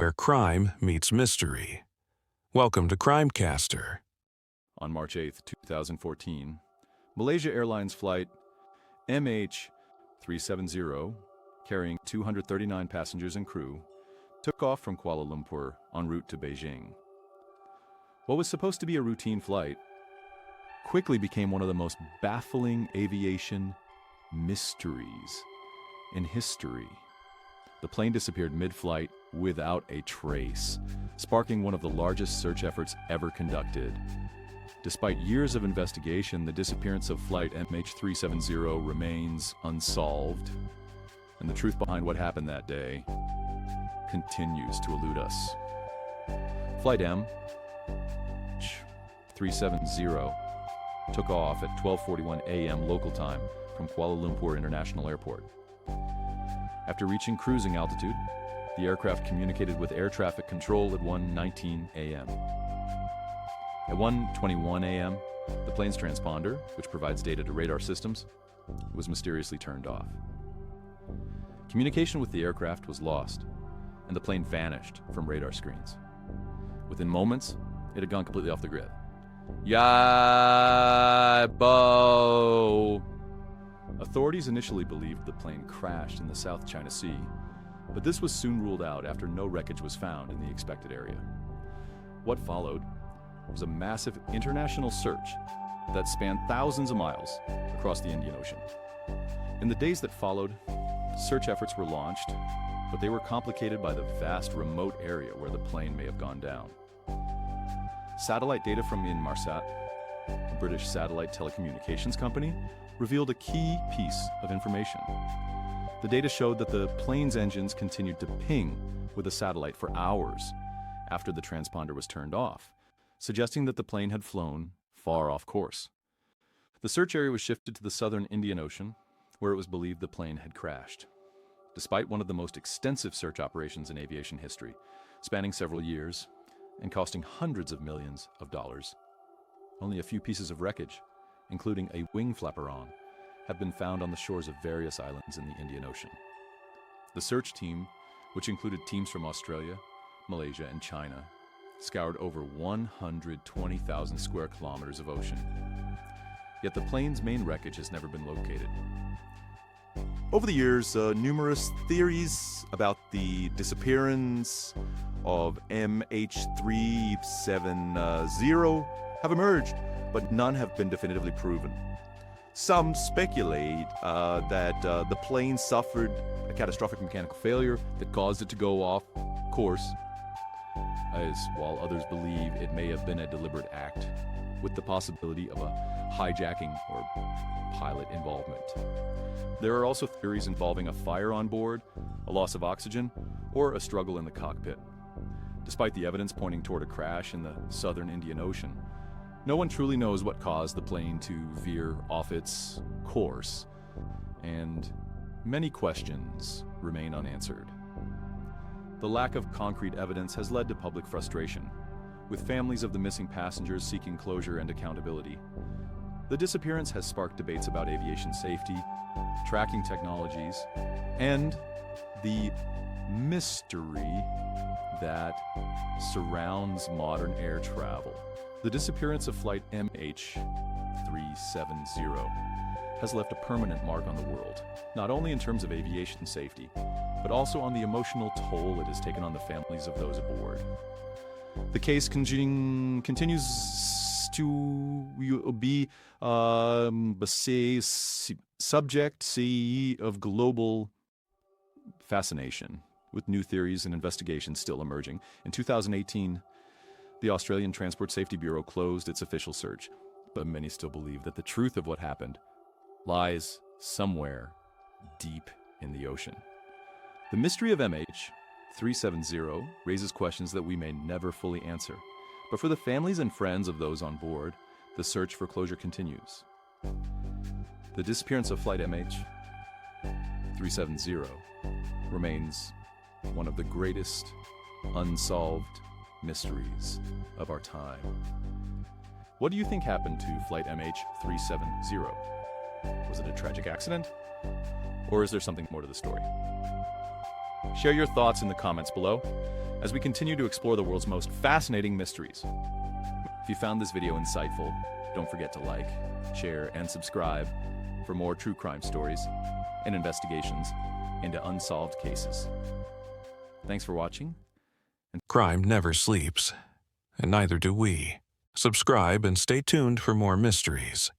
where crime meets mystery. Welcome to Crimecaster. On March 8, 2014, Malaysia Airlines Flight MH370, carrying 239 passengers and crew, took off from Kuala Lumpur en route to Beijing. What was supposed to be a routine flight quickly became one of the most baffling aviation mysteries in history. The plane disappeared mid-flight without a trace, sparking one of the largest search efforts ever conducted. Despite years of investigation, the disappearance of Flight MH370 remains unsolved, and the truth behind what happened that day continues to elude us. Flight MH370 took off at 12:41 a.m. local time from Kuala Lumpur International Airport. After reaching cruising altitude, the aircraft communicated with air traffic control at 1:19 a.m. At 1:21 a.m., the plane's transponder, which provides data to radar systems, was mysteriously turned off. Communication with the aircraft was lost, and the plane vanished from radar screens. Within moments, it had gone completely off the grid. Yabo! Authorities initially believed the plane crashed in the South China Sea, but this was soon ruled out after no wreckage was found in the expected area. What followed was a massive international search that spanned thousands of miles across the Indian Ocean. In the days that followed, search efforts were launched, but they were complicated by the vast remote area where the plane may have gone down. Satellite data from Inmarsat, a British satellite telecommunications company, revealed a key piece of information. The data showed that the plane's engines continued to ping with the satellite for hours after the transponder was turned off, suggesting that the plane had flown far off course. The search area was shifted to the southern Indian Ocean, where it was believed the plane had crashed. Despite one of the most extensive search operations in aviation history, spanning several years and costing hundreds of millions of dollars, only a few pieces of wreckage, including a wing flaperon, have been found on the shores of various islands in the Indian Ocean. The search team, which included teams from Australia, Malaysia, and China, scoured over 120,000 square kilometers of ocean. Yet the plane's main wreckage has never been located. Over the years, numerous theories about the disappearance of MH370 have emerged, but none have been definitively proven. Some speculate that the plane suffered a catastrophic mechanical failure that caused it to go off course, while others believe it may have been a deliberate act, with the possibility of a hijacking or pilot involvement. There are also theories involving a fire on board, a loss of oxygen, or a struggle in the cockpit. Despite the evidence pointing toward a crash in the southern Indian Ocean, no one truly knows what caused the plane to veer off its course, and many questions remain unanswered. The lack of concrete evidence has led to public frustration, with families of the missing passengers seeking closure and accountability. The disappearance has sparked debates about aviation safety, tracking technologies, and the mystery that surrounds modern air travel. The disappearance of Flight MH370 has left a permanent mark on the world, not only in terms of aviation safety, but also on the emotional toll it has taken on the families of those aboard. The case continues to be subject of global fascination, with new theories and investigations still emerging. In 2018, the Australian Transport Safety Bureau closed its official search, but many still believe that the truth of what happened lies somewhere deep in the ocean. The mystery of MH370 raises questions that we may never fully answer, but for the families and friends of those on board, the search for closure continues. The disappearance of Flight MH370 remains one of the greatest unsolved mysteries of our time. What do you think happened to Flight MH370? Was it a tragic accident? Or is there something more to the story? Share your thoughts in the comments below. as we continue to explore the world's most fascinating mysteries. If you found this video insightful, don't forget to like, share, and subscribe for more true crime stories and investigations into unsolved cases. Thanks for watching. Crime never sleeps, and neither do we. Subscribe and stay tuned for more mysteries.